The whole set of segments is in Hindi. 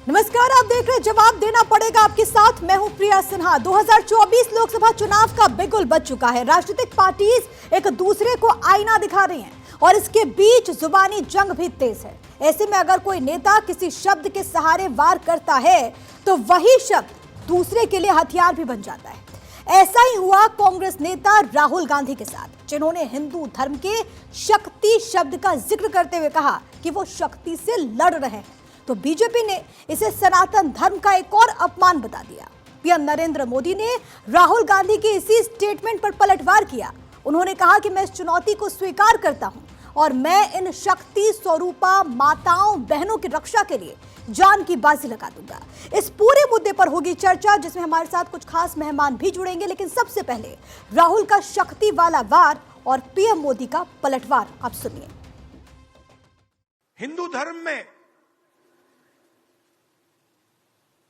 नमस्कार, आप देख रहे हैं जवाब देना पड़ेगा आपके साथ। मैं हूं प्रिया सिन्हा। 2024 लोकसभा चुनाव का बिगुल बज चुका है। राजनीतिक पार्टीज एक दूसरे को आईना दिखा रही हैं और इसके बीच जुबानी जंग भी तेज है। ऐसे में अगर कोई नेता किसी शब्द के सहारे वार करता है तो वही शब्द दूसरे के लिए हथियार भी बन जाता है। ऐसा ही हुआ कांग्रेस नेता राहुल गांधी के साथ, जिन्होंने हिंदू धर्म के शक्ति शब्द का जिक्र करते हुए कहा कि वो शक्ति से लड़ रहे हैं, तो बीजेपी ने इसे सनातन धर्म का एक और अपमान बता दिया। पीएम नरेंद्र मोदी ने राहुल गांधी के इसी स्टेटमेंट पर पलटवार किया। उन्होंने कहा कि मैं इस चुनौती को स्वीकार करता हूं और मैं इन शक्ति स्वरूपा माताओं बहनों की रक्षा के लिए जान की बाजी लगा दूंगा। इस पूरे मुद्दे पर होगी चर्चा, जिसमें हमारे साथ कुछ खास मेहमान भी जुड़ेंगे। लेकिन सबसे पहले राहुल का शक्ति वाला वार और पीएम मोदी का पलटवार आप सुनिए। हिंदू धर्म में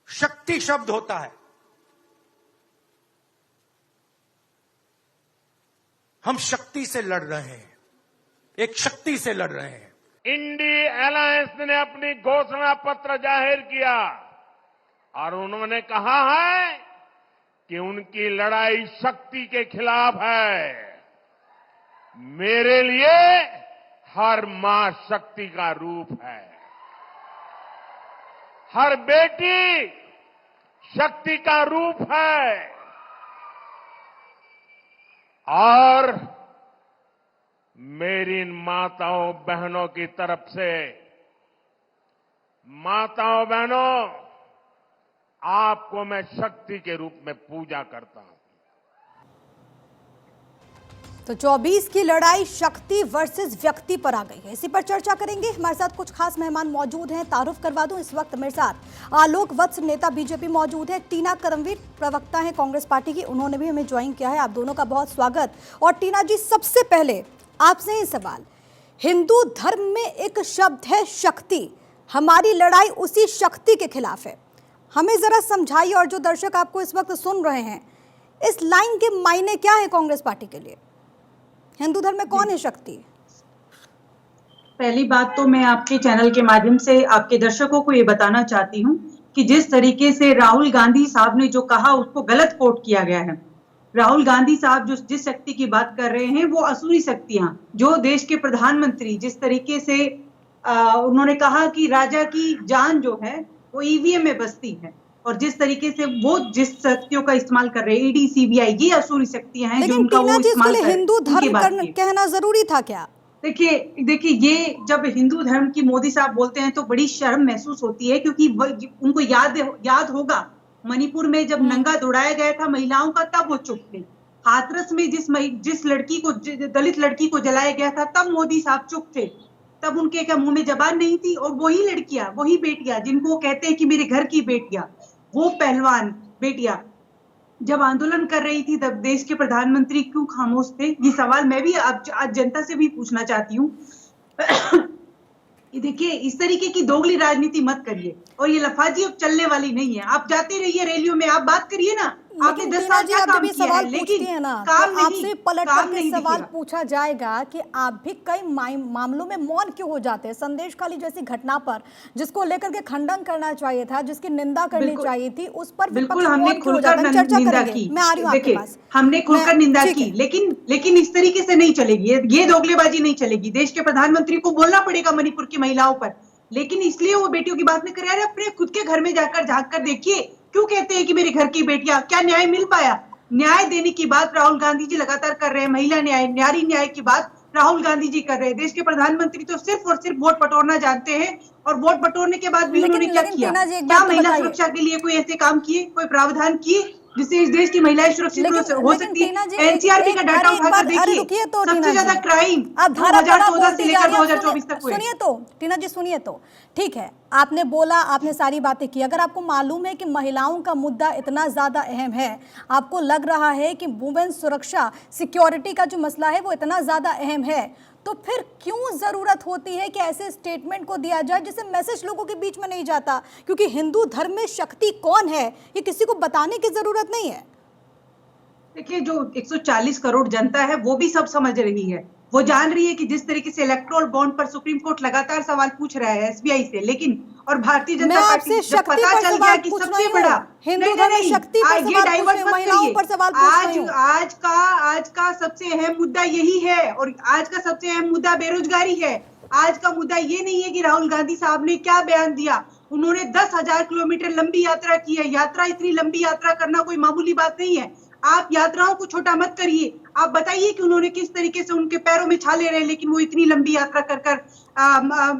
शक्ति शब्द होता है। हम शक्ति से लड़ रहे हैं, एक शक्ति से लड़ रहे हैं। इंडी अलायंस ने अपनी घोषणा पत्र जाहिर किया और उन्होंने कहा है कि उनकी लड़ाई शक्ति के खिलाफ है। मेरे लिए हर मां शक्ति का रूप है, हर बेटी शक्ति का रूप है और मेरी इन माताओं बहनों की तरफ से, माताओं बहनों, आपको मैं शक्ति के रूप में पूजा करता हूं। तो 24 की लड़ाई शक्ति वर्सेस व्यक्ति पर आ गई है। इसी पर चर्चा करेंगे। हमारे साथ कुछ खास मेहमान मौजूद हैं। तारुफ करवा दूं, इस वक्त मेरे साथ आलोक वत्स, नेता बीजेपी मौजूद है। टीना करमवीर, प्रवक्ता हैं कांग्रेस पार्टी की, उन्होंने भी हमें ज्वाइन किया है। आप दोनों का बहुत स्वागत। और टीना जी, सबसे पहले आपसे ही सवाल, हिंदू धर्म में एक शब्द है शक्ति, हमारी लड़ाई उसी शक्ति के खिलाफ है। हमें जरा समझाइए, और जो दर्शक आपको इस वक्त सुन रहे हैं, इस लाइन के मायने क्या है कांग्रेस पार्टी के लिए? हिंदू धर्म में कौन है शक्ति? पहली बात तो मैं आपके चैनल के माध्यम से आपके दर्शकों को ये बताना चाहती हूँ कि जिस तरीके से राहुल गांधी साहब ने जो कहा उसको गलत कोट किया गया है। राहुल गांधी साहब जो जिस शक्ति की बात कर रहे हैं वो असुरी शक्तियां, जो देश के प्रधानमंत्री जिस तरीके से उन्होंने कहा कि राजा की जान जो है वो ईवीएम में बसती है, और जिस तरीके से वो जिस शक्तियों का इस्तेमाल कर रहे हैं, ईडी सीबीआई, ये असुरी शक्तियां हैं जो उनका वो इस्तेमाल कर रहे हैं। हिंदू धर्म कहना जरूरी था क्या? देखिए ये जब हिंदू धर्म की मोदी साहब बोलते हैं तो बड़ी शर्म महसूस होती है, क्योंकि उनको याद होगा मणिपुर में जब नंगा दौड़ाया गया था महिलाओं का, तब वो चुप थे। हाथरस में जिस लड़की को, दलित लड़की को जलाया गया था, तब मोदी साहब चुप थे। तब उनके क्या मुंह में जबान नहीं थी? और वही लड़कियां, वही बेटियां जिनको कहते हैं कि मेरे घर की बेटियां, वो पहलवान बेटियां जब आंदोलन कर रही थी तब देश के प्रधानमंत्री क्यों खामोश थे? ये सवाल मैं भी आज जनता से भी पूछना चाहती हूँ। देखिए, इस तरीके की दोगली राजनीति मत करिए, और ये लफाजी अब चलने वाली नहीं है। आप जाते रहिए रैलियों में, आप बात करिए ना, आपने 10 साल का काम किया है, लेकिन आपसे पलट करके सवाल पूछा जाएगा कि आप भी कई मामलों में मौन क्यों हो जाते हैं। संदेश खाली जैसी घटना पर, जिसको लेकर के खंडन करना चाहिए था, जिसकी निंदा करनी चाहिए थी, उस पर बिल्कुल हमने खुलकर निंदा की। मैं आ रही हूं आपके पास। हमने खुलकर निंदा की, लेकिन इस तरीके से नहीं चलेगी, ये दोगलेबाजी नहीं चलेगी। देश के प्रधानमंत्री को बोलना पड़ेगा मणिपुर की महिलाओं पर, लेकिन इसलिए वो बेटियों की बात नहीं कर रहे। अपने खुद के घर में जाकर झांक कर देखिए, क्यों कहते हैं कि मेरे घर की बेटियां? क्या न्याय मिल पाया? न्याय देने की बात राहुल गांधी जी लगातार कर रहे हैं। महिला न्याय, नारी न्याय की बात राहुल गांधी जी कर रहे हैं। देश के प्रधानमंत्री तो सिर्फ और सिर्फ वोट बटोरना जानते हैं, और वोट बटोरने के बाद भी उन्होंने क्या किया? क्या महिला सुरक्षा के लिए कोई ऐसे काम किए, कोई प्रावधान किए जिससे इस देश की महिलाएं सुरक्षित हो सकती है? एनसीआरबी का डाटा उठाकर देखिए, सबसे ज्यादा क्राइम 2014 से लेकर 2024 तक हुए। सुनिए तो टीना जी, सुनिए तो, ठीक है, आपने बोला, आपने सारी बातें की। अगर आपको मालूम है कि महिलाओं का मुद्दा इतना ज्यादा अहम है, आपको लग रहा है कि वुमेन सुरक्षा, सिक्योरिटी का जो मसला है वो इतना ज्यादा अहम है, तो फिर क्यों जरूरत होती है कि ऐसे स्टेटमेंट को दिया जाए जिससे मैसेज लोगों के बीच में नहीं जाता? क्योंकि हिंदू धर्म में शक्ति कौन है ये किसी को बताने की जरूरत नहीं है। देखिए, जो 140 करोड़ जनता है वो भी सब समझ रही है वो जान रही है कि जिस तरीके से इलेक्टोरल बॉन्ड पर सुप्रीम कोर्ट लगातार सवाल पूछ रहा है एसबीआई से, लेकिन और भारतीय जनता पार्टी जब पता चल गया कि सबसे बड़ा हिंदू धर्म शक्ति पर ये डाइवर्ट मत महिलाओं पर सवाल करिए। आज का सबसे अहम मुद्दा यही है, और आज का सबसे अहम मुद्दा बेरोजगारी है। आज का मुद्दा ये नहीं है कि राहुल गांधी साहब ने क्या बयान दिया। उन्होंने 10,000 किलोमीटर लंबी यात्रा की है। यात्रा, इतनी लंबी यात्रा करना कोई मामूली बात नहीं है। आप यात्राओं को छोटा मत करिए। आप बताइए कि उन्होंने किस तरीके से, उनके पैरों में छाले रहे, लेकिन वो इतनी लंबी यात्रा कर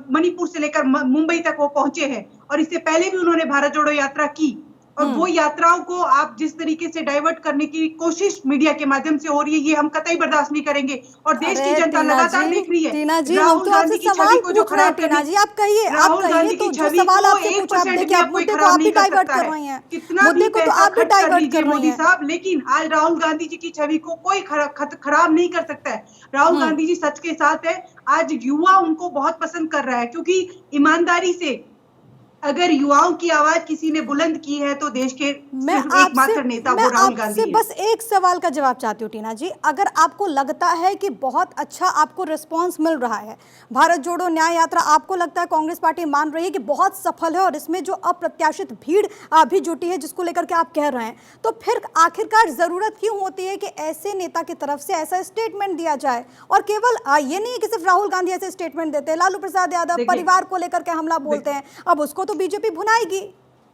मणिपुर से लेकर मुंबई तक वो पहुंचे हैं। और इससे पहले भी उन्होंने भारत जोड़ो यात्रा की। और वो यात्राओं को आप जिस तरीके से डाइवर्ट करने की कोशिश मीडिया के माध्यम से हो रही है, ये हम कतई बर्दाश्त नहीं करेंगे। और देश की जनता लगातार देख रही है। टीना जी, हम तो आपसे सवाल पूछ रहे हैं। टीना जी, आप कहिए तो जो सवाल आपसे पूछा, देखिए आप मुद्दे को आप भी डाइवर्ट कर रहे हैं, मुद्दे को तो आप भी डाइवर्ट कर रहे हैं साहब। लेकिन आज राहुल गांधी जी की छवि को कोई खराब नहीं कर सकता है। राहुल गांधी जी सच के साथ है। आज युवा उनको बहुत पसंद कर रहा है, क्योंकि ईमानदारी से अगर युवाओं की आवाज किसी ने बुलंद की है तो देश के एकमात्र नेता वो राहुल गांधी है। बस एक सवाल का जवाब चाहती हूँ टीना जी, अगर आपको लगता है कि बहुत अच्छा आपको रिस्पांस मिल रहा है, भारत जोड़ो न्याय यात्रा आपको लगता है कांग्रेस पार्टी मान रही है कि बहुत सफल है और इसमें जो अप्रत्याशित भीड़ भी जुटी है जिसको लेकर के आप कह रहे हैं, तो फिर आखिरकार जरूरत क्यों होती है कि ऐसे नेता की तरफ से ऐसा स्टेटमेंट दिया जाए? और केवल ये नहीं है कि सिर्फ राहुल गांधी ऐसे स्टेटमेंट देते हैं, लालू प्रसाद यादव परिवार को लेकर के हमला बोलते हैं, अब उसको तो बीजेपी भुनाएगी।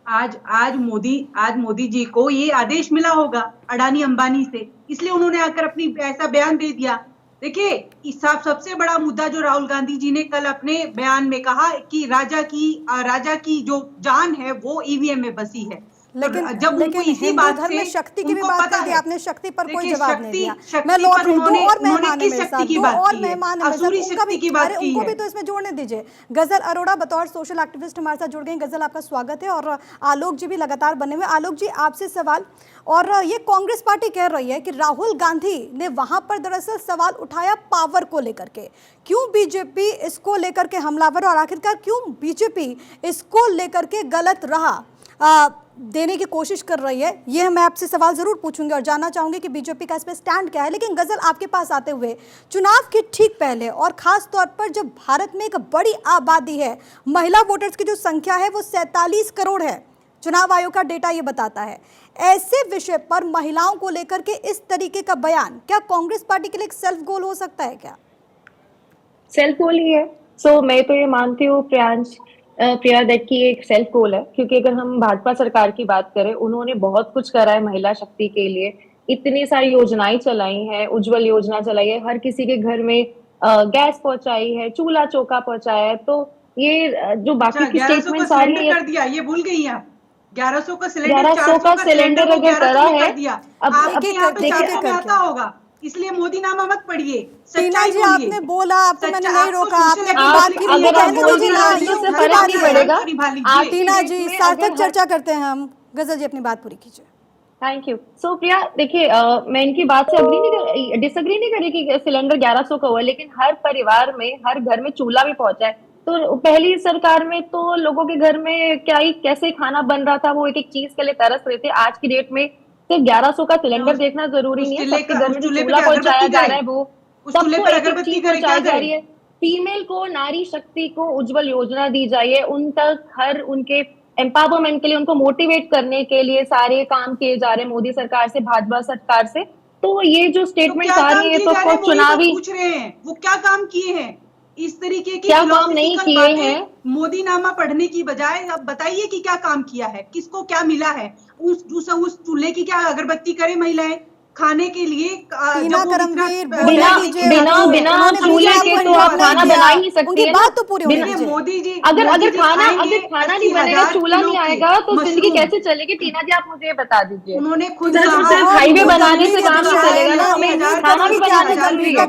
आज मोदी जी को ये आदेश मिला होगा अडानी अंबानी से, इसलिए उन्होंने आकर अपनी ऐसा बयान दे दिया। देखिए, सबसे बड़ा मुद्दा जो राहुल गांधी जी ने कल अपने बयान में कहा कि राजा की जो जान है वो ईवीएम में बसी है। लेकिन इसी बात से शक्ति की भी बात कर दी आपने, शक्ति पर कोई जवाब नहीं दिया। मैं लौट रही हूँ, दो और मेहमान है मेरे साथ, उनको भी तो इसमें जोड़ने दीजिए। गजल अरोड़ा बतौर सोशल एक्टिविस्ट हमारे साथ जुड़ गई। गजल, आपका स्वागत है। और आलोक जी भी लगातार बने हुए। आलोक जी, आपसे सवाल, और ये कांग्रेस पार्टी कह रही है कि राहुल गांधी ने वहां पर दरअसल सवाल उठाया पावर को लेकर के, क्यों बीजेपी इसको लेकर के हमलावर, और आखिरकार क्यों बीजेपी इसको लेकर के गलत रहा देने की कोशिश कर रही है? ये मैं आपसे सवाल जरूर पूछूंगी और जानना चाहूंगी कि बीजेपी का इस पे स्टैंड क्या है। लेकिन गजल, आपके पास आते हुए, चुनाव के ठीक पहले और खास तौर पर जब भारत में एक बड़ी आबादी है, महिला वोटर्स की जो संख्या है वो 47 करोड़ है, चुनाव आयोग का डेटा ये बताता है, ऐसे विषय पर महिलाओं को लेकर के इस तरीके का बयान क्या कांग्रेस पार्टी के लिए एक सेल्फ गोल हो सकता है? क्या सेल्फ गोल ही है? मैं तो ये मानती हूँ प्रिया दैट की एक सेल्फ गोल है, क्योंकि अगर हम भाजपा सरकार की बात करें, उन्होंने बहुत कुछ करा है महिला शक्ति के लिए। इतनी सारी योजनाएं चलाई हैं, उज्जवल योजना चलाई है, हर किसी के घर में गैस पहुंचाई है, चूल्हा चौका पहुंचाया है। तो ये जो बाकी की स्टेटमेंट सारी कर दिया, ये भूल गई आप। 1100 का सिलेंडर अगर करा है, अब आता होगा, इसलिए मोदी नामा मत पढ़िए। टीना जी, आपने बोला, आपको मैंने नहीं रोका, आपने बात की, फर्क नहीं पड़ेगा। टीना जी, सार्थक चर्चा करते हैं हम। गजल जी, अपनी बात पूरी कीजिए। Thank you. प्रिया, देखिए, मैं इनकी बात से डिसएग्री नहीं करी कि सिलेंडर 1100 का हुआ, लेकिन हर परिवार में, हर घर में चूल्हा भी पहुंचा है। तो पहली सरकार में तो लोगों के घर में कैसे खाना बन रहा था, वो एक एक चीज के लिए तरस रहे थे। आज की डेट में सिर्फ 1100 का सिलेंडर देखना जरूरी नहीं है, सबके घर में जो चूल्हा पहुंचाया जा रहा है वो सबको एक एक चीज पहुंचाई जा रही है। फीमेल को, नारी शक्ति को उज्जवल योजना दी जाइए, उन तक हर उनके एम्पावरमेंट के लिए, उनको मोटिवेट करने के लिए सारे काम किए जा रहे हैं मोदी सरकार से, भाजपा सरकार से। तो ये जो स्टेटमेंट आ रही है, तो चुनावी पूछ रहे हैं वो क्या काम किए हैं? इस तरीके की क्या काम नहीं किए हैं? मोदी नामा पढ़ने की बजाय अब बताइए कि क्या काम किया है, किसको क्या मिला है। उस चूल्हे की क्या अगरबत्ती करे महिलाएं खाने के लिए? बिना चूल्हे के तो आप खाना बना ही नहीं सकती है। बात तो पूरी होनी चाहिए। मोदी जी, अगर खाना नहीं बनेगा, चूल्हा नहीं आएगा, तो जिंदगी कैसे चलेगी? टीना जी, आप मुझे बता दीजिए। उन्होंने खुद सिर्फ हाईवे बनाने से काम नहीं चलेगा ना, हमें खाना भी बनाना जरूरी है।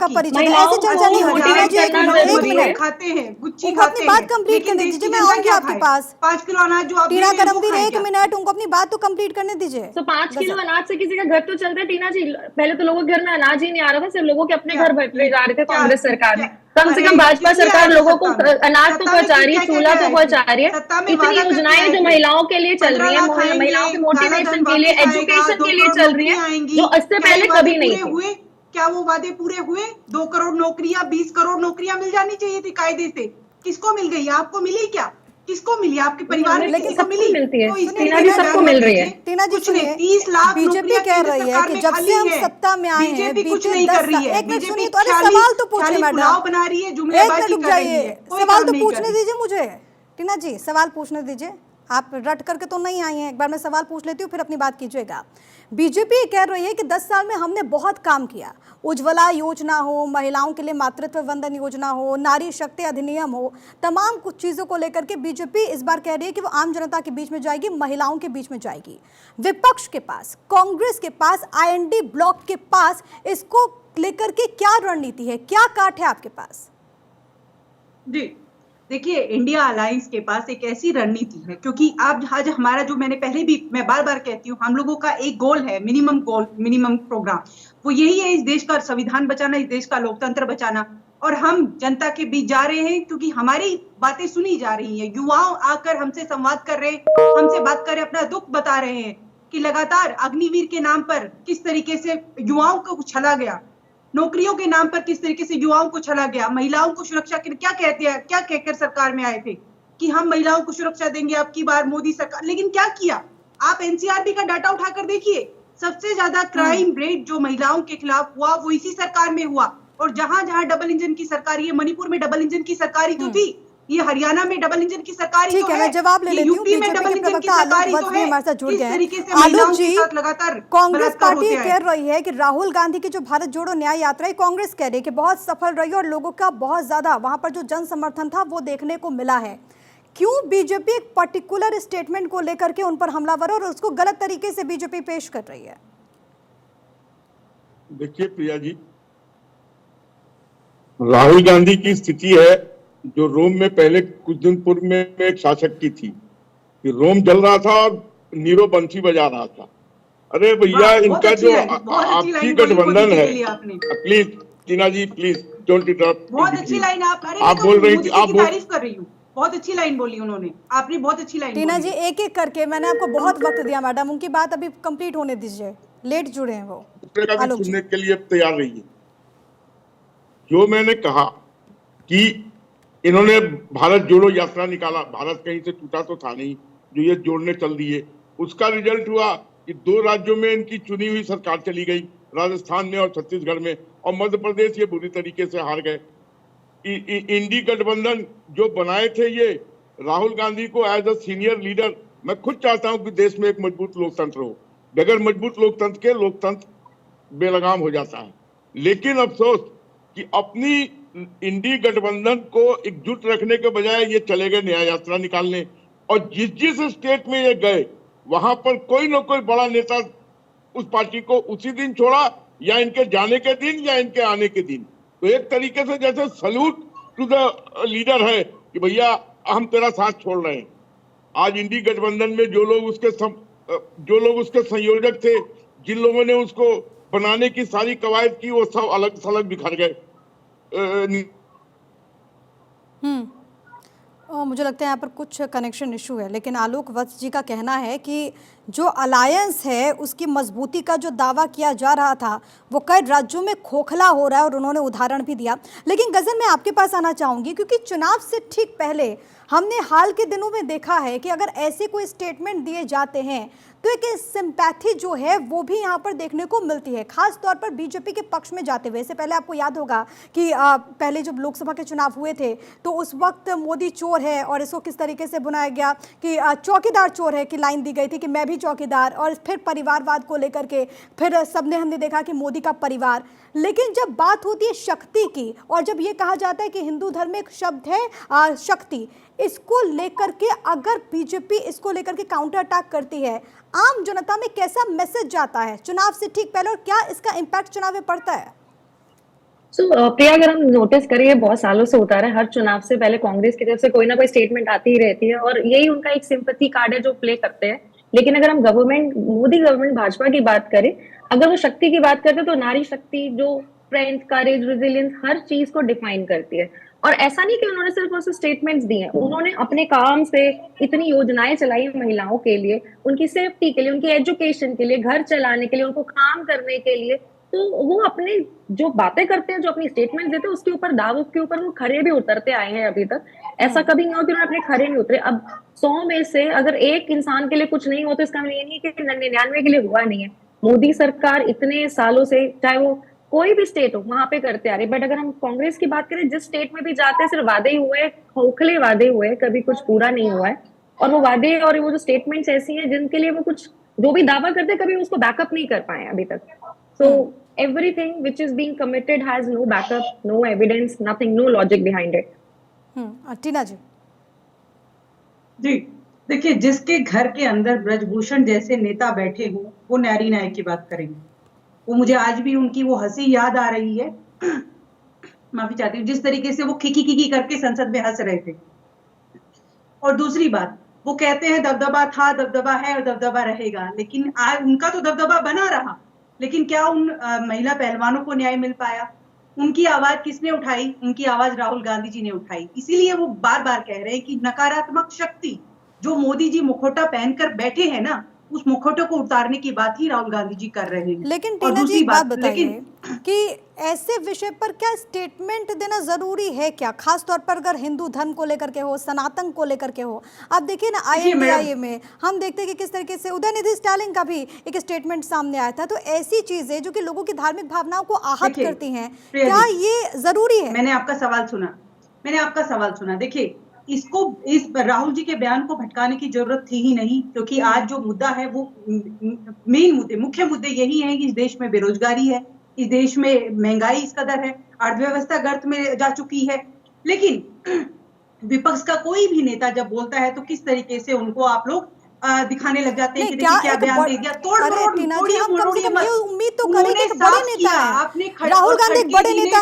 ऐसे चर्चा नहीं होगी। खाते हैं, गुच्ची उनको अपनी बात कंप्लीट करने दीजिए, मैं आऊंगी आपके पास। 5 किलो अनाज जो टीना करमवीर, 1 मिनट, उनको अपनी बात तो कंप्लीट करने दीजिए। तो 5 किलो अनाज से किसी का घर तो चलता है? टीना जी, पहले तो लोगों के घर में अनाज ही नहीं आ रहा था, सिर्फ लोगों के अपने घर भरे जा रहे थे कांग्रेस सरकार में। कम से कम भाजपा सरकार लोगों को अनाज तो पहुंचा रही है, चूल्हा तो पहुंचा रही है। इतनी योजनाएं जो महिलाओं के लिए चल रही है, महिलाओं के मोटिवेशन के लिए, एजुकेशन के लिए चल रही है, जो इससे पहले कभी नहीं थी। क्या वो वादे पूरे हुए? 2 करोड़ नौकरियां, 20 करोड़ नौकरियां मिल जानी चाहिए थी कायदे से। किसको मिल गई? आपको मिली क्या? किसको मिली? आपके परिवार में लेकिन किसी को सबको मिली? मिलती है। तो इस टीना तरीके जी, से सबको बयान मिल मत रही है। दीजिए। टीना जी कुछ नहीं, सुनिए, 30 लाख बीजेपी नौकरियां कह केंद्र रही है सरकार कि में जब से खाली हम है। सत्ता में आए हैं, बीजेपी कुछ बीते नहीं 10 कर रही साल, है। एक मिनट बीजेपी सुनिए तो, अरे खाली सवाल तो पूछे खाली मैडम, पुलाव बना रही है, एक जुमलेबाजी मिनट रुक कर रही जाइए, है, कोई सवाल काम तो नहीं कर पूछने रही। दीजिए मुझे। टीना जी सवाल पूछने दीजिए, आप रट करके तो नहीं आई हैं, एक बार मैं सवाल पूछ लेती हूँ फिर अपनी बात कीजिएगा। बीजेपी कह रही है कि 10 साल में हमने बहुत काम किया, उज्ज्वला योजना हो, महिलाओं के लिए मातृत्व वंदन योजना हो, नारी शक्ति अधिनियम हो, तमाम कुछ चीज़ों को लेकर के बीजेपी इस बार कह रही है कि वो आम जनता के बीच में जाएगी, महिलाओं के बीच में जाएगी। विपक्ष के पास, कांग्रेस के पास, आईएनडी ब्लॉक के पास इसको लेकर के क्या रणनीति है, क्या काट है आपके पास? जी, देखिए, इंडिया अलायंस के पास एक ऐसी रणनीति है, क्योंकि आज हमारा जो, मैंने पहले भी, मैं बार बार कहती हूँ, हम लोगों का एक गोल है, मिनिमम गोल, मिनिमम प्रोग्राम, वो यही है, इस देश का संविधान बचाना, इस देश का लोकतंत्र बचाना। और हम जनता के बीच जा रहे हैं क्योंकि हमारी बातें सुनी जा रही हैं। युवाओं आकर हमसे संवाद कर रहे हैं, हमसे बात कर रहे, अपना दुख बता रहे हैं कि लगातार अग्निवीर के नाम पर किस तरीके से युवाओं को छला गया, नौकरियों के नाम पर किस तरीके से युवाओं को छला गया, महिलाओं को सुरक्षा के लिए क्या कहते हैं, क्या कहकर सरकार में आए थे कि हम महिलाओं को सुरक्षा देंगे अब की बार मोदी सरकार, लेकिन क्या किया? आप एनसीआरबी का डाटा उठाकर देखिए, सबसे ज्यादा क्राइम रेट जो महिलाओं के खिलाफ हुआ वो इसी सरकार में हुआ। और जहां जहां डबल इंजन की सरकार, ये मणिपुर में डबल इंजन की सरकारी तो थी, ये हरियाणा में डबल इंजन की सरकारी ठीक तो है, मैं जवाब ले ये लेती हूँ। यूपी में बीजेपी डबल के इंजन की प्रवक्ता सरकारी आलोक तो वत्स भी है। हमारे साथ जुड़ इस गए तरीके हैं। से महिलाओं आलोक के जी, साथ लगातार कांग्रेस बलात्कार पार्टी होते कह हैं। रही है कि राहुल गांधी की जो भारत जोड़ो न्याय यात्रा है, कांग्रेस कह रही है कि बहुत सफल रही और लोगों का बहुत ज्यादा वहां पर जो जन समर्थन था वो देखने को मिला है। क्यों बीजेपी एक पर्टिकुलर स्टेटमेंट को लेकर के उन पर हमलावर और उसको गलत तरीके से बीजेपी पेश कर रही है? देखिए प्रिया जी, राहुल गांधी की स्थिति है जो रोम में पहले कुछ दिन पूर्व में एक शासक की थी कि रोम जल रहा था और नीरो बंसी बजा रहा था। अरे भैया, इनका जो आपसी गठबंधन है, please Tina ji, please don't interrupt. बहुत अच्छी लाइन आप बोल रही थी, आप तारीफ कर रही हूँ, बहुत अच्छी लाइन बोली उन्होंने, आपने बहुत अच्छी लाइन टीना जी, एक एक करके, मैंने आपको बहुत वक्त दिया मैडम, उनकी बात अभी कंप्लीट होने दीजिए, लेट जुड़े हैं वो। भी सुनने के लिए तैयार रहिए। जो मैंने कहा कि इन्होंने भारत जोड़ो यात्रा निकाला, भारत कहीं से टूटा तो था नहीं, जो ये जोड़ने चल दिए, उसका रिजल्ट हुआ कि 2 राज्यों में इनकी चुनी हुई सरकार चली गई, राजस्थान में और छत्तीसगढ़ में, और मध्य प्रदेश ये बुरी तरीके से हार गए। इंडी गठबंधन जो बनाए थे ये राहुल गांधी को एज अ सीनियर लीडर, मैं खुद चाहता हूं कि देश में एक मजबूत लोकतंत्र हो, बगैर मजबूत लोकतंत्र के लोकतंत्र बेलगाम हो जाता है। लेकिन अफसोस कि अपनी इंडी गठबंधन को एकजुट रखने के बजाय ये चले गए न्याय यात्रा निकालने, और जिस जिस स्टेट में ये गए वहां पर कोई ना कोई बड़ा नेता उस पार्टी को उसी दिन छोड़ा, या इनके जाने के दिन या इनके आने के दिन। तो एक तरीके से जैसे सल्यूट टू द लीडर है कि भैया हम तेरा साथ छोड़ रहे हैं। आज इंडी गठबंधन में जो लोग उसके संयोजक थे, जिन लोगों ने उसको बनाने की सारी कवायद की, वो सब अलग थलग बिखर गए। मुझे लगता है यहाँ पर कुछ कनेक्शन इशू है, लेकिन आलोक वत्स जी का कहना है कि जो अलायंस है उसकी मजबूती का जो दावा किया जा रहा था वो कई राज्यों में खोखला हो रहा है, और उन्होंने उदाहरण भी दिया। लेकिन गजन, मैं आपके पास आना चाहूँगी, क्योंकि चुनाव से ठीक पहले हमने हाल के दिनों में देखा है कि अगर ऐसे कोई स्टेटमेंट दिए जाते हैं तो एक सिंपैथी जो है वो भी यहाँ पर देखने को मिलती है, खास तौर पर बीजेपी के पक्ष में जाते हुए। इससे पहले आपको याद होगा कि पहले जब लोकसभा के चुनाव हुए थे तो उस वक्त मोदी चोर है और इसको किस तरीके से बनाया गया कि चौकीदार चोर है की लाइन दी गई थी कि मैं भी चौकीदार, और फिर परिवारवाद को लेकर के फिर हमने देखा कि मोदी का परिवार। लेकिन जब बात होती है शक्ति की, और जब ये कहा जाता है कि हिंदू धर्म में एक शब्द है शक्ति, इसको लेकर के अगर बीजेपी इसको लेकर के काउंटर अटैक करती है, आम जनता में कैसा मैसेज जाता है चुनाव से ठीक पहले, और क्या इसका इम्पैक्ट चुनाव में पड़ता है? प्रिया, अगर हम नोटिस करें, बहुत सालों से होता रहा है, हर चुनाव से पहले कांग्रेस की तरफ से कोई ना कोई स्टेटमेंट आती ही रहती है, और यही उनका एक सिंपैथी कार्ड है जो प्ले करते हैं। लेकिन अगर हम मोदी गवर्नमेंट, भाजपा की बात करें, अगर वो शक्ति की बात करते हैं तो नारी शक्ति जो स्ट्रेंथ, करेज, रेजिलियंस, हर चीज को डिफाइन करती है। और ऐसा नहीं कि उन्होंने सिर्फ उससे स्टेटमेंट्स दी हैं, उन्होंने अपने काम से इतनी योजनाएं चलाई महिलाओं के लिए, उनकी सेफ्टी के लिए, उनकी एजुकेशन के लिए, घर चलाने के लिए, उनको काम करने के लिए। तो वो अपने जो बातें करते हैं, जो अपनी स्टेटमेंट देते हैं, उसके ऊपर दावों के ऊपर वो खड़े भी उतरते आए हैं अभी तक। ऐसा कभी नहीं हुआ कि उन्होंने अपने खड़े नहीं उतरे। अब 100 में से अगर एक इंसान के लिए कुछ नहीं हो तो इसका ये नहीं कि 99 के लिए हुआ नहीं है। मोदी सरकार इतने सालों से, चाहे वो कोई भी स्टेट हो, वहां पे करते आ रहे। बट अगर हम कांग्रेस की बात करें, जिस स्टेट में भी जाते हैं सिर्फ वादे ही हुए, खोखले वादे हुए, कभी कुछ पूरा नहीं हुआ है। और वो वादे और वो जो स्टेटमेंट्स ऐसी हैं जिनके लिए वो कुछ जो भी दावा करते हैं, कभी उसको बैकअप नहीं कर पाए अभी तक। सो everything which is being committed has no backup, no evidence, nothing, no logic behind it. टीना जी। जी देखिए, जिसके घर के अंदर ब्रजभूषण जैसे नेता बैठे हो, वो नारी नायक की बात करेंगे। वो मुझे आज भी उनकी वो हंसी याद आ रही है। माफी चाहती हूँ, जिस तरीके से वो खिकी करके संसद में हंस रहे थे। और दूसरी बात, वो कहते हैं दबदबा था, दबदबा है और दबदबा रहेगा, लेकिन आज उनका तो दबदबा बना रहा, लेकिन क्या उन महिला पहलवानों को न्याय मिल पाया? उनकी आवाज किसने उठाई? उनकी आवाज राहुल गांधी जी ने उठाई। इसीलिए वो बार बार कह रहे हैं कि नकारात्मक शक्ति जो मोदी जी मुखौटा पहनकर बैठे हैं ना, उस मुखौटे को उतारने की बात ही राहुल गांधी जी कर रहे हैं। लेकिन टीना जी एक बात बताइए कि ऐसे विषय पर क्या स्टेटमेंट देना जरूरी है क्या, खास तौर पर अगर हिंदू धर्म को लेकर के हो, सनातन को लेकर के हो? आप देखिए ना, INDIA में हम देखते हैं कि किस तरीके से उदयनिधि स्टालिन का भी एक स्टेटमेंट सामने आया था। तो ऐसी चीजें जो कि लोगों की धार्मिक भावनाओं को आहत करती हैं, क्या ये जरूरी है? मैंने आपका सवाल सुना। देखिए, इस राहुल जी के बयान को भटकाने की जरूरत थी ही नहीं, क्योंकि आज जो मुद्दा है वो मुख्य मुद्दे यही हैं कि इस देश में बेरोजगारी है, इस देश में महंगाई इस कदर है, अर्थव्यवस्था गर्त में जा चुकी है। लेकिन विपक्ष का कोई भी नेता जब बोलता है तो किस तरीके से उनको आप लोग दिखाने लग जाते हैं कि देखिए क्या बयान दे दिया। उम्मीद तो करें कि एक बड़े नेता है, राहुल गांधी एक बड़े नेता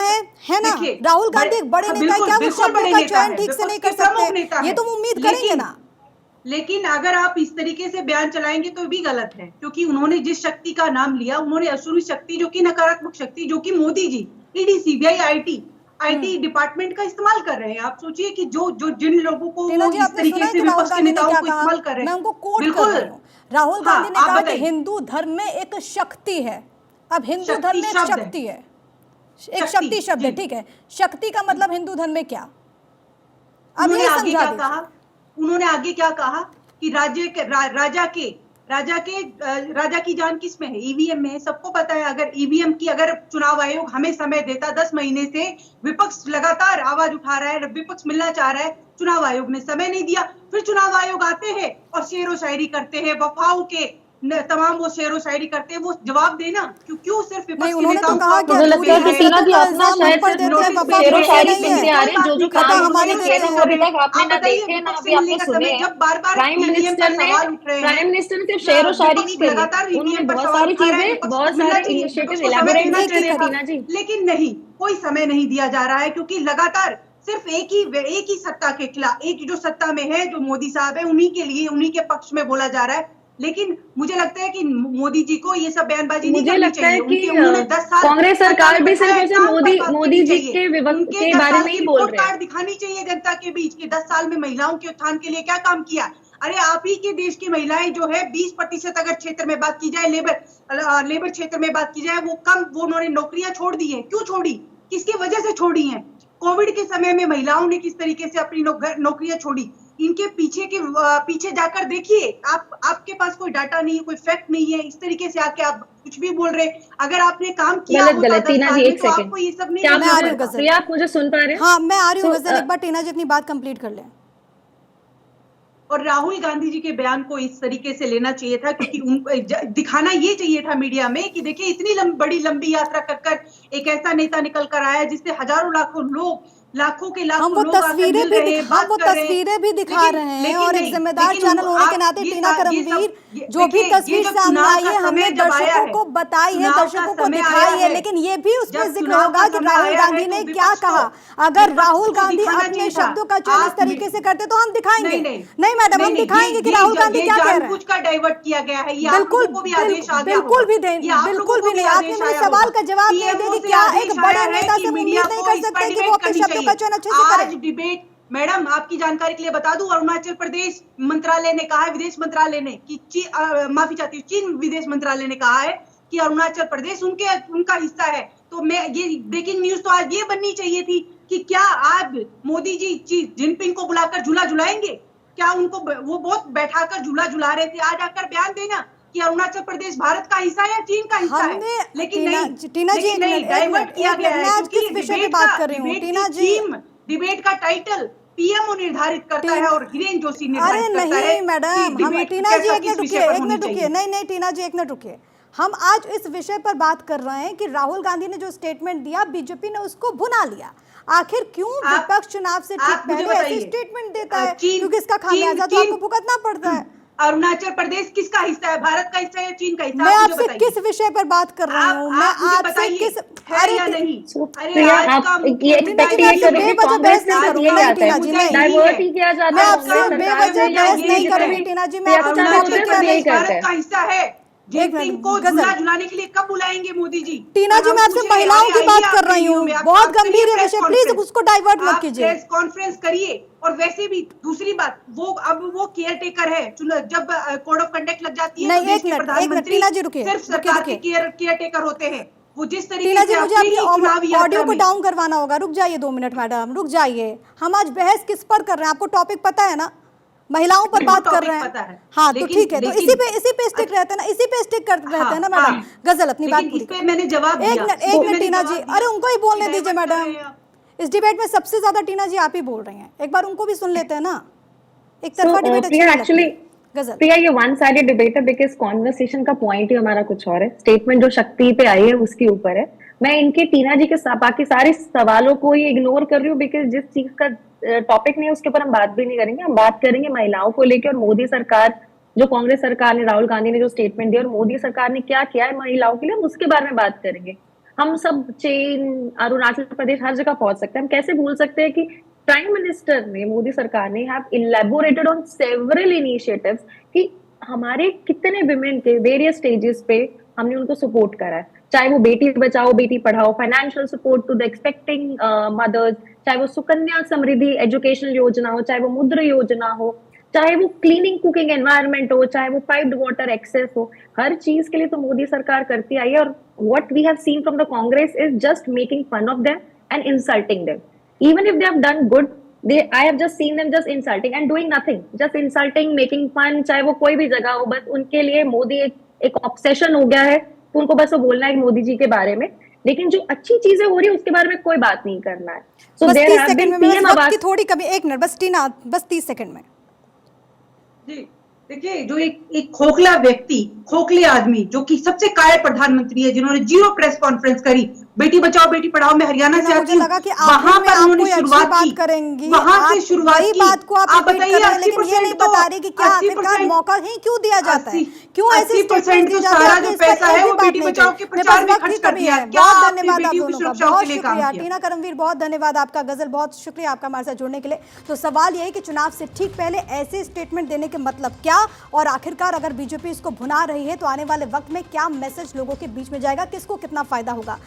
है ना? राहुल गांधी एक बड़े नेता है, क्या वो शब्दों का चयन ठीक से नहीं कर सकते? ये तो उम्मीद करेंगे ना। लेकिन अगर आप इस तरीके से बयान चलाएंगे तो भी गलत है, क्योंकि उन्होंने जिस शक्ति का नाम लिया, उन्होंने असुरी शक्ति, जो कि नकारात्मक शक्ति, जो कि Modi ji ED, CBI, IT department का इस्तेमाल कर रहे हैं। आप सोचिए कि जो जिन लोगों को इस तरीके से विपक्ष के नेताओं को इस्तेमाल कर रहे हैं। मैं उनको कोट कर रही हूं। राहुल गांधी ने कहा कि हिंदू धर्म में एक शक्ति है। अब हिंदू धर्म में एक शक्ति है, एक शक्ति शब्द है, ठीक है। शक्ति का मतलब हिंदू धर्म में क्या? अब ये समझा दीजिए। उन्होंने आगे क्या कहा कि राजा की जान किस में है? EVM में है। सबको पता है, अगर EVM की अगर चुनाव आयोग हमें समय देता, 10 महीने से विपक्ष लगातार आवाज उठा रहा है, विपक्ष मिलना चाह रहा है, चुनाव आयोग ने समय नहीं दिया। फिर चुनाव आयोग आते हैं और शेरो शायरी करते हैं, वफाओं के तमाम वो शेरो शायरी करते हैं। वो जवाब देना क्यों सिर्फ विपक्ष के नेताओं को? मुझे लगता है कि टीना जी अपना शायद शेरो शायरी सुनते आ रहे हैं, जो काम उन्होंने किए थे अभी तक आपने ना देखे ना अभी आपने सुने। प्राइम मिनिस्टर ने सिर्फ शेरो शायरी नहीं करी, उन्होंने बहुत सारी चीजें, बहुत सारे इनिशिएटिव इलैबोरेट किए थे टीना जी। लेकिन नहीं, कोई समय नहीं दिया जा रहा है, क्योंकि लगातार सिर्फ एक ही सत्ता के खिलाफ, एक जो सत्ता में है, जो मोदी साहब है, उन्हीं के लिए, उन्हीं के पक्ष में बोला जा रहा है। लेकिन मुझे लगता है कि मोदी जी को ये सब बयानबाजी नहीं करनी चाहिए। उन्होंने 10 साल कांग्रेस सरकार भी सिर्फ मोदी जी के विवक्त के बारे में ही बोल रहे हैं। दिखानी चाहिए जनता के बीच कि 10 साल में महिलाओं के उत्थान के लिए क्या काम किया। अरे आप ही के देश की महिलाएं जो है 20% अगर क्षेत्र में बात की जाए, लेबर क्षेत्र में बात की जाए, वो उन्होंने नौकरियां छोड़ दी है। क्यों छोड़ी? किसकी वजह से छोड़ी है? कोविड के समय में महिलाओं ने किस तरीके से अपनी नौकरियां छोड़ी। इनके पीछे जाकर देखिए। आपके पास कोई डाटा नहीं है, कोई फैक्ट नहीं है, इस तरीके से आके आप कुछ भी बोल रहे। अगर आपने काम किया गलत टीना जी, एक सेकंड, आपको ये सब नहीं। क्या मैं आ रही हूँ गजल? आप मुझे सुन पा रहे हैं? हाँ, मैं आ रही हूँ गजल। एक बार टीना जी अपनी बात कंप्लीट कर लें। और राहुल गांधी जी के बयान को इस तरीके से लेना चाहिए था, क्योंकि उनको दिखाना ये चाहिए था मीडिया में कि देखिए इतनी बड़ी लंबी यात्रा कर एक ऐसा नेता निकल कर आया जिससे हजारों लाखों के लाखों लोग तस्वीरें भी दिखा रहे हैं। और एक जिम्मेदार चैनल होने के नाते टीना करमवीर जो भी तस्वीर सामने आई है, हमने दर्शकों को बताई है, दर्शकों को दिखाई है। लेकिन ये भी उसमें जिक्र होगा कि राहुल गांधी ने क्या कहा। अगर राहुल गांधी अपने शब्दों का चयन इस तरीके से करते तो हम दिखाएंगे। नहीं मैडम, हम दिखाएंगे कि राहुल गांधी क्या कह रहे हैं। डाइवर्ट किया गया है, बिल्कुल भी नहीं। आपने मेरे सवाल का जवाब दे दिया कि क्या एक बड़े नेता से उम्मीद नहीं कर सकते कि वो अपने शब्दों का चयन अच्छे से करें। डिबेट मैडम, आपकी जानकारी के लिए बता दूं, अरुणाचल प्रदेश मंत्रालय ने कहा है, विदेश मंत्रालय ने कि चीन विदेश मंत्रालय ने कहा है कि अरुणाचल प्रदेश उनका हिस्सा है। तो मैं ये ब्रेकिंग न्यूज तो आज ये बननी चाहिए थी कि क्या आप मोदी जी जिनपिंग को बुलाकर झूला झुलाएंगे? क्या उनको वो बहुत बैठाकर झूला झुला रहे थे? आज आकर बयान देना कि अरुणाचल प्रदेश भारत का हिस्सा है या चीन का हिस्सा है। लेकिन टीना जी, डाइवर्ट किया गया है। आज किस विषय पे बात कर रही हूँ टीना जी? डिबेट का टाइटल पीएमओ निर्धारित करता है और हिरेन जोशी निर्धारित करता है। अरे नहीं मैडम, हम टीना जी एक मिनट रुकिए, नहीं टीना जी एक मिनट रुकिए। हम आज इस विषय पर बात कर रहे हैं कि राहुल गांधी ने जो स्टेटमेंट दिया, बीजेपी ने उसको भुना लिया। आखिर क्यों विपक्ष चुनाव से ठीक पहले ऐसी स्टेटमेंट देता है? क्योंकि इसका खामियाजा तो आपको भुगतना पड़ता है। अरुणाचल प्रदेश किसका हिस्सा है? भारत का हिस्सा है या चीन का हिस्सा? मैं आपसे किस विषय पर बात कर रही हूँ? मैं आपसे किस है या नहीं? अरे आप ये एक्सपेक्ट नहीं करेंगे कांग्रेस के साथ ये आता है, डाइवर्ट ही किया जाता है। मैं आपसे बेवजह बहस नहीं करूंगी टीना जी। मैं आपको अरुणाचल प्रदेश भारत का हिस्सा है। जिनपिंग को झूला झुलाने के लिए कब बुलाएंगे मोदी जी? टीना जी, मैं आपसे महिलाओं की बात कर रही हूँ, बहुत गंभीर है विषय, प्लीज उसको डाइवर्ट मत कीजिए। प्रेस कॉन्फ्रेंस करिए। और वैसे भी दूसरी बात, वो केयर टेकर है। जब कोड ऑफ कंडक्ट लग जाती है तो देश के प्रधानमंत्री सिर्फ सरकार के केयर टेकर होते हैं। वो जिस तरीके से मुझे अपनी ऑडियो को डाउन करवाना होगा। रुक जाइए 2 मिनट मैडम, रुक जाइए। हम आज बहस किस पर कर रहे हैं? आपको टॉपिक पता है ना? महिलाओं पर बात कर रहे हैं। हाँ तो ठीक है, तो इसी पे स्टिक रहते हैं ना, इसी पे स्टिक करते रहते हैं ना मैडम। गजल अपनी बात पूरी पे मैंने जवाब दिया। एक मिनट टीना जी, अरे उनको ही बोलने दीजिए मैडम। इस डिबेट में सबसे ज्यादा टीना जी आप ही बोल रही हैं, एक बार उनको भी सुन लेते हैं ना। एक तरफा डिबेट एक्चुअली प्रिया ये वन साइडेड डिबेट है, बिकॉज कॉन्वर्सेशन का पॉइंट ही हमारा कुछ और है। स्टेटमेंट जो शक्ति पे आई है उसके ऊपर है। मैं इनके टीना जी के बाकी सारे सवालों को ही इग्नोर कर रही हूँ, बिकॉज जिस चीज का टॉपिक नहीं है उसके ऊपर हम बात भी नहीं करेंगे। हम बात करेंगे महिलाओं को लेकर और मोदी सरकार, जो कांग्रेस सरकार ने, राहुल गांधी ने जो स्टेटमेंट दिया और मोदी सरकार ने क्या किया है महिलाओं के लिए, हम उसके बारे में बात करेंगे। हम सब चीन, अरुणाचल प्रदेश, हर जगह पहुंच सकते हैं। हम कैसे भूल सकते हैं कि प्राइम मिनिस्टर ने, मोदी सरकार ने have elaborated on several initiatives कि हमारे कितने विमेन के वेरियस स्टेजेस पे हमने उनको सपोर्ट करा है। चाहे वो बेटी बचाओ बेटी पढ़ाओ, financial support to the expecting mothers, चाहे वो सुकन्या समृद्धि एजुकेशनल योजना हो, चाहे वो मुद्रा योजना हो, चाहे वो क्लीनिंग कुकिंग एनवायरनमेंट हो, चाहे वो पाइप्ड वाटर एक्सेस हो, हर चीज के लिए तो मोदी सरकार करती आई है। और what we have seen from the Congress is just making fun of them and insulting them. Even if they have done good, I have just seen them just insulting and doing nothing, just insulting, making fun, चाहे वो कोई भी जगह हो, बस उनके लिए मोदी एक ऑब्सेशन हो गया है, तो उनको बस वो बोलना है मोदी जी के बारे में। लेकिन जो अच्छी चीजें हो रही है उसके बारे में कोई बात नहीं करना है। So बस 30 सेकंड में, वक्त की थोड़ी कमी, 1 मिनट बस टीना, बस 30 सेकंड में। जी देखिए, जो एक खोखला व्यक्ति, खोखले आदमी, जो कि सबसे कायर प्रधानमंत्री है, जिन्होंने 0 प्रेस कॉन्फ्रेंस करी, बेटी बचाओ बेटी पढ़ाओ में हरियाणा से आती हूँ, वहां पर उन्होंने शुरुआत की, वहां से शुरुआत की। बात को आप बताइए, 80% नहीं बता रही कि क्या आखिरकार मौका ही क्यों दिया जाता है? क्यों ऐसी 80% जो सारा जो पैसा है वो बेटी बचाओ के प्रचार में खर्च कर दिया। बहुत धन्यवाद आप दोनों का, बहुत शुक्रिया टीना करमवीर, बहुत धन्यवाद आपका। गजल, बहुत शुक्रिया आपका हमारे साथ जुड़ने के लिए। तो सवाल यही कि चुनाव से ठीक पहले ऐसे स्टेटमेंट देने के मतलब क्या, और आखिरकार अगर बीजेपी इसको भुना रही है तो आने वाले वक्त में क्या मैसेज लोगों के बीच में जाएगा, किसको कितना फायदा होगा?